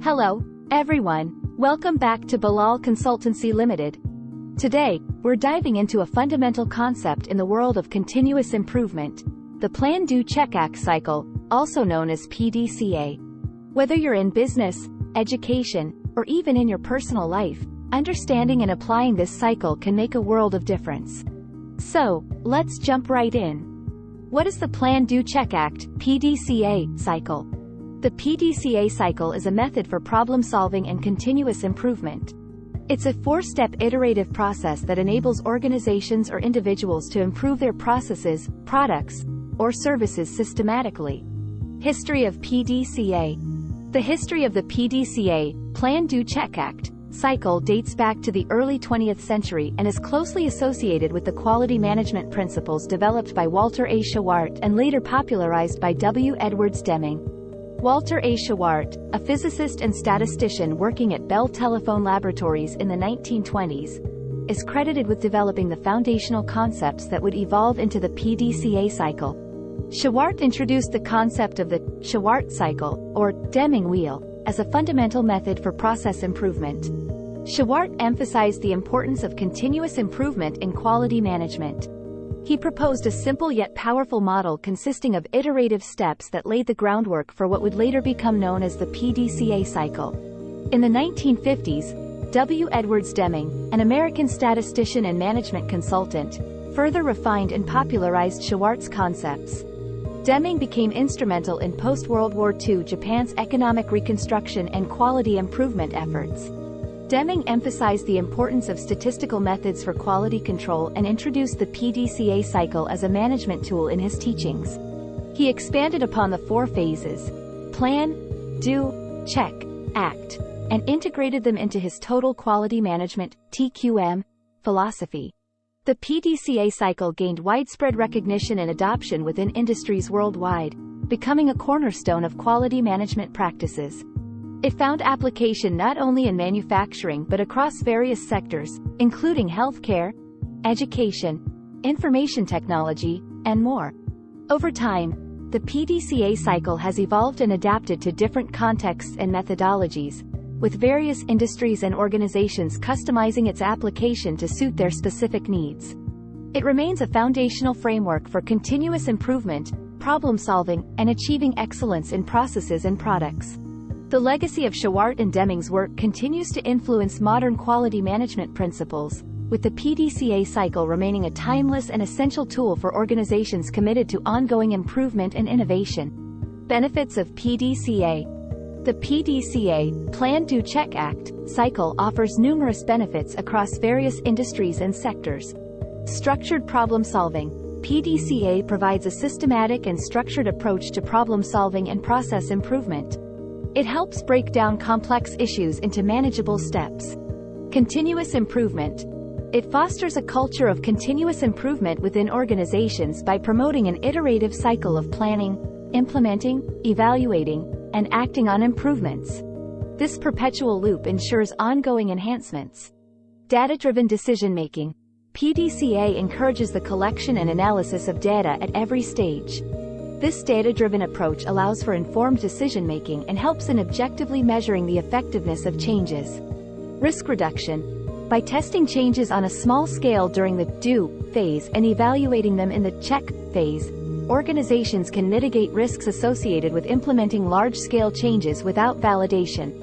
Hello, everyone. Welcome back to Bilal Consultancy Limited. Today, we're diving into a fundamental concept in the world of continuous improvement, the Plan, Do, Check, Act cycle, also known as PDCA. Whether you're in business, education, or even in your personal life, understanding and applying this cycle can make a world of difference. So, let's jump right in. What is the Plan, Do, Check, Act (PDCA) cycle? The PDCA cycle is a method for problem-solving and continuous improvement. It's a four-step iterative process that enables organizations or individuals to improve their processes, products, or services systematically. History of PDCA. The history of the PDCA, Plan, Do, Check, Act cycle dates back to the early 20th century and is closely associated with the quality management principles developed by Walter A. Shewhart and later popularized by W. Edwards Deming. Walter A. Shewhart, a physicist and statistician working at Bell Telephone Laboratories in the 1920s, is credited with developing the foundational concepts that would evolve into the PDCA cycle. Shewhart introduced the concept of the Shewhart cycle, or Deming wheel, as a fundamental method for process improvement. Shewhart emphasized the importance of continuous improvement in quality management. He proposed a simple yet powerful model consisting of iterative steps that laid the groundwork for what would later become known as the PDCA cycle. In the 1950s, W. Edwards Deming, an American statistician and management consultant, further refined and popularized Shewhart's concepts. Deming became instrumental in post-World War II Japan's economic reconstruction and quality improvement efforts. Deming emphasized the importance of statistical methods for quality control and introduced the PDCA cycle as a management tool in his teachings. He expanded upon the four phases: Plan, Do, Check, Act, and integrated them into his Total Quality Management (TQM) philosophy. The PDCA cycle gained widespread recognition and adoption within industries worldwide, becoming a cornerstone of quality management practices. It found application not only in manufacturing but across various sectors, including healthcare, education, information technology, and more. Over time, the PDCA cycle has evolved and adapted to different contexts and methodologies, with various industries and organizations customizing its application to suit their specific needs. It remains a foundational framework for continuous improvement, problem-solving, and achieving excellence in processes and products. The legacy of Shewhart and Deming's work continues to influence modern quality management principles, with the PDCA cycle remaining a timeless and essential tool for organizations committed to ongoing improvement and innovation. Benefits of PDCA. The PDCA, Plan, Do, Check, Act cycle offers numerous benefits across various industries and sectors. Structured problem solving. PDCA provides a systematic and structured approach to problem solving and process improvement. It helps break down complex issues into manageable steps. Continuous improvement. It fosters a culture of continuous improvement within organizations by promoting an iterative cycle of planning, implementing, evaluating, and acting on improvements. This perpetual loop ensures ongoing enhancements. Data-driven decision-making. PDCA encourages the collection and analysis of data at every stage. This data-driven approach allows for informed decision-making and helps in objectively measuring the effectiveness of changes. Risk reduction. By testing changes on a small scale during the Do phase and evaluating them in the Check phase, organizations can mitigate risks associated with implementing large-scale changes without validation.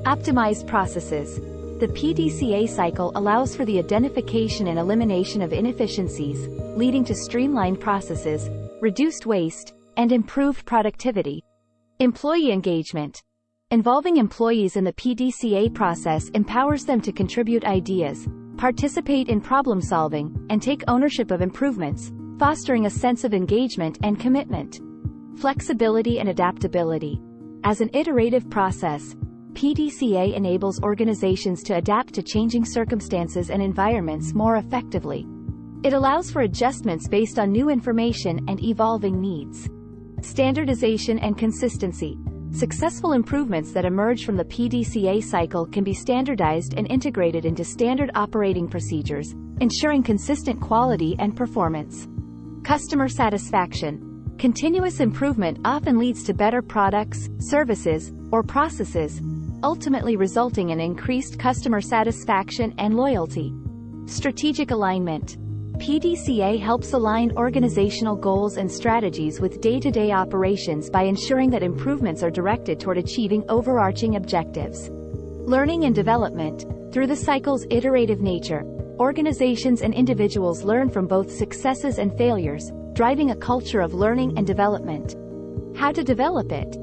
Optimized processes. The PDCA cycle allows for the identification and elimination of inefficiencies, leading to streamlined processes, reduced waste, and improved productivity. Employee engagement. Involving employees in the PDCA process empowers them to contribute ideas, participate in problem-solving, and take ownership of improvements, fostering a sense of engagement and commitment. Flexibility and adaptability. As an iterative process, PDCA enables organizations to adapt to changing circumstances and environments more effectively. It allows for adjustments based on new information and evolving needs. Standardization and consistency. Successful improvements that emerge from the PDCA cycle can be standardized and integrated into standard operating procedures, ensuring consistent quality and performance. Customer satisfaction. Continuous improvement often leads to better products, services, or processes, ultimately resulting in increased customer satisfaction and loyalty. Strategic alignment. PDCA helps align organizational goals and strategies with day-to-day operations by ensuring that improvements are directed toward achieving overarching objectives. Learning and development. Through the cycle's iterative nature, organizations and individuals learn from both successes and failures, driving a culture of learning and development. How to develop it?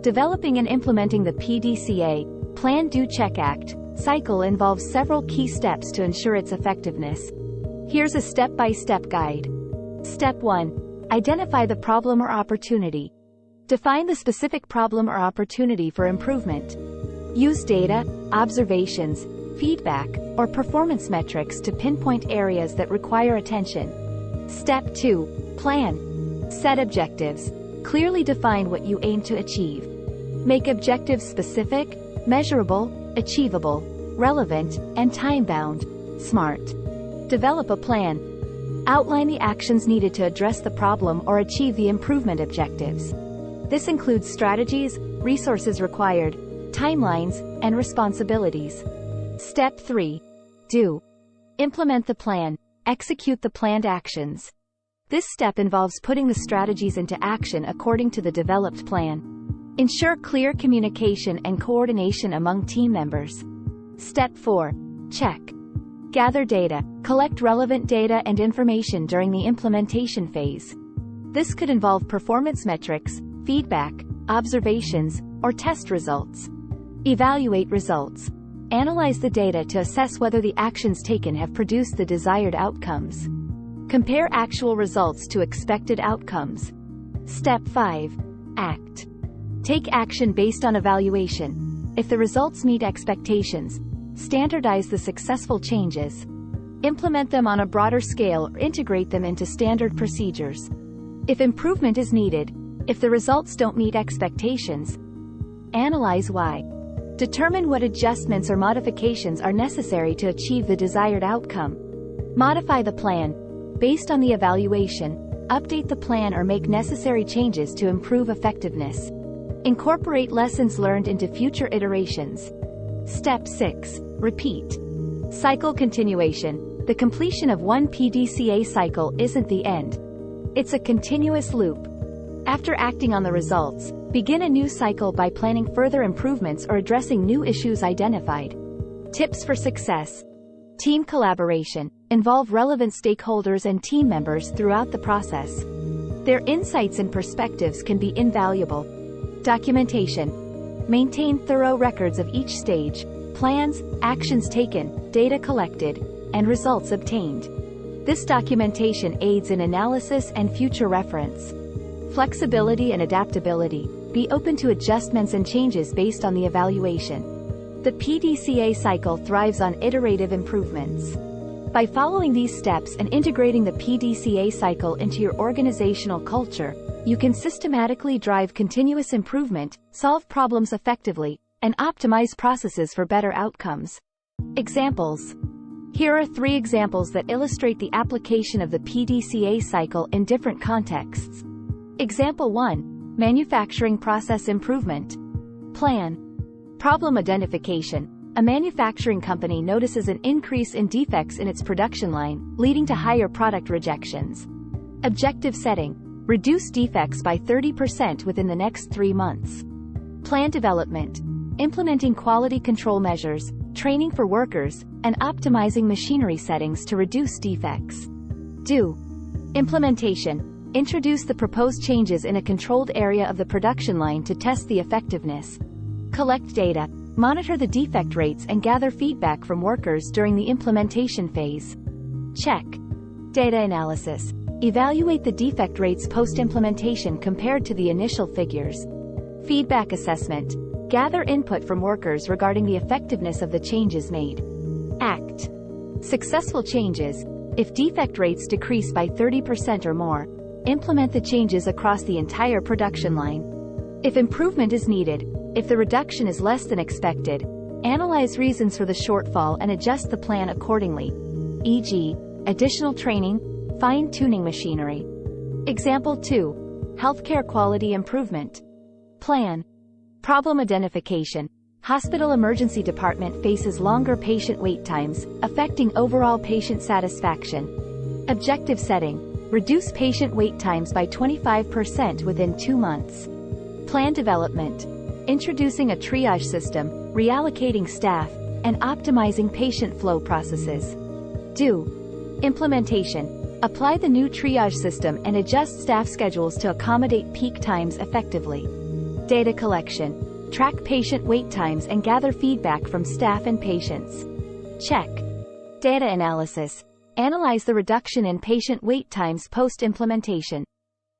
Developing and implementing the PDCA, Plan Do Check Act, cycle involves several key steps to ensure its effectiveness. Here's a step-by-step guide. Step 1. Identify the problem or opportunity. Define the specific problem or opportunity for improvement. Use data, observations, feedback, or performance metrics to pinpoint areas that require attention. Step 2. Plan. Set objectives. Clearly define what you aim to achieve. Make objectives specific, measurable, achievable, relevant, and time-bound. SMART. Develop a plan. Outline the actions needed to address the problem or achieve the improvement objectives. This includes strategies, resources required, timelines, and responsibilities. Step 3. Do. Implement the plan. Execute the planned actions. This step involves putting the strategies into action according to the developed plan. Ensure clear communication and coordination among team members. Step 4. Check. Gather data. Collect relevant data and information during the implementation phase. This could involve performance metrics, feedback, observations, or test results. Evaluate results. Analyze the data to assess whether the actions taken have produced the desired outcomes. Compare actual results to expected outcomes. Step 5. Act. Take action based on evaluation. If the results meet expectations, standardize the successful changes. Implement them on a broader scale or integrate them into standard procedures. If improvement is needed, if the results don't meet expectations, analyze why. Determine what adjustments or modifications are necessary to achieve the desired outcome. Modify the plan. Based on the evaluation, update the plan or make necessary changes to improve effectiveness. Incorporate lessons learned into future iterations. Step 6. Repeat. Cycle continuation. The completion of one PDCA cycle isn't the end. It's a continuous loop. After acting on the results, begin a new cycle by planning further improvements or addressing new issues identified. Tips for success. Team collaboration. Involve relevant stakeholders and team members throughout the process. Their insights and perspectives can be invaluable. Documentation. Maintain thorough records of each stage, plans, actions taken, data collected, and results obtained. This documentation aids in analysis and future reference. Flexibility and adaptability. Be open to adjustments and changes based on the evaluation. The PDCA cycle thrives on iterative improvements. By following these steps and integrating the PDCA cycle into your organizational culture, you can systematically drive continuous improvement, solve problems effectively, and optimize processes for better outcomes. Examples. Here are 3 examples that illustrate the application of the PDCA cycle in different contexts. Example 1. Manufacturing process improvement. Plan. Problem identification. A manufacturing company notices an increase in defects in its production line, leading to higher product rejections. Objective setting. Reduce defects by 30% within the next 3 months. Plan development. Implementing quality control measures, training for workers, and optimizing machinery settings to reduce defects. Do. Implementation. Introduce the proposed changes in a controlled area of the production line to test the effectiveness. Collect data. Monitor the defect rates and gather feedback from workers during the implementation phase. Check. Data analysis. Evaluate the defect rates post-implementation compared to the initial figures. Feedback assessment. Gather input from workers regarding the effectiveness of the changes made. Act. Successful changes. If defect rates decrease by 30% or more, implement the changes across the entire production line. If improvement is needed, if the reduction is less than expected, analyze reasons for the shortfall and adjust the plan accordingly, e.g., additional training, fine-tuning machinery. Example 2. Healthcare quality improvement. Plan. Problem identification. Hospital emergency department faces longer patient wait times, affecting overall patient satisfaction. Objective setting: reduce patient wait times by 25% within 2 months. Plan development: introducing a triage system, reallocating staff, and optimizing patient flow processes. Do. Implementation: apply the new triage system and adjust staff schedules to accommodate peak times effectively. Data collection: track patient wait times and gather feedback from staff and patients. Check. Data analysis: analyze the reduction in patient wait times post-implementation.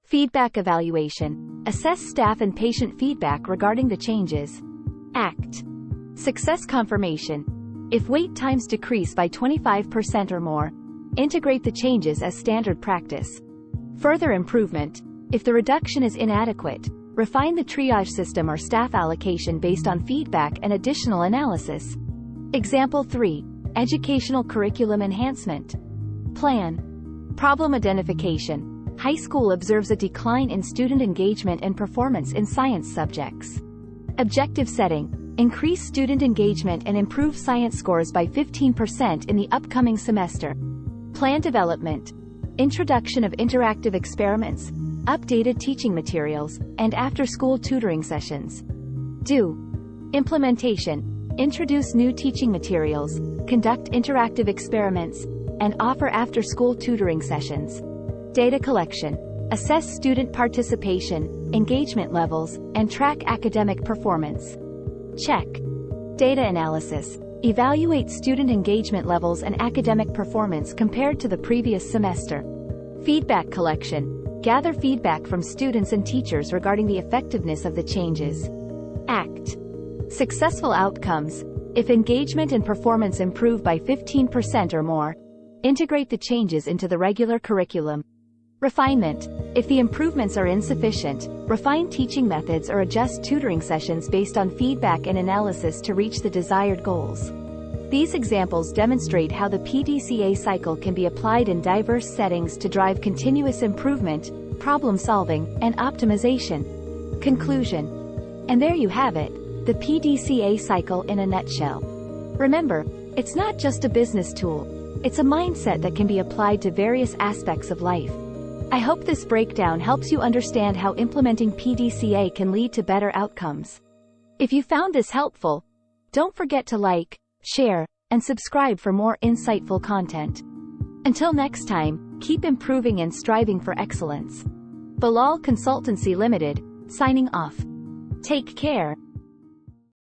Feedback evaluation: assess staff and patient feedback regarding the changes. Act. Success confirmation: if wait times decrease by 25% or more, integrate the changes as standard practice. Further improvement: if the reduction is inadequate, refine the triage system or staff allocation based on feedback and additional analysis. Example 3. Educational curriculum enhancement. Plan. Problem identification: high school observes a decline in student engagement and performance in science subjects. Objective setting: increase student engagement and improve science scores by 15% in the upcoming semester. Plan development: introduction of interactive experiments, updated teaching materials, and after-school tutoring sessions. Do. Implementation: introduce new teaching materials, conduct interactive experiments, and offer after-school tutoring sessions. Data collection: assess student participation, engagement levels, and track academic performance. Check. Data analysis: evaluate student engagement levels and academic performance compared to the previous semester. Feedback collection: gather feedback from students and teachers regarding the effectiveness of the changes. Act. Successful outcomes: if engagement and performance improve by 15% or more, integrate the changes into the regular curriculum. Refinement: if the improvements are insufficient, refine teaching methods or adjust tutoring sessions based on feedback and analysis to reach the desired goals. These examples demonstrate how the PDCA cycle can be applied in diverse settings to drive continuous improvement, problem-solving, and optimization. Conclusion. And there you have it, the PDCA cycle in a nutshell. Remember, it's not just a business tool. It's a mindset that can be applied to various aspects of life. I hope this breakdown helps you understand how implementing PDCA can lead to better outcomes. If you found this helpful, don't forget to like, share, and subscribe for more insightful content. Until next time, keep improving and striving for excellence. Bilal Consultancy Limited, signing off. Take care.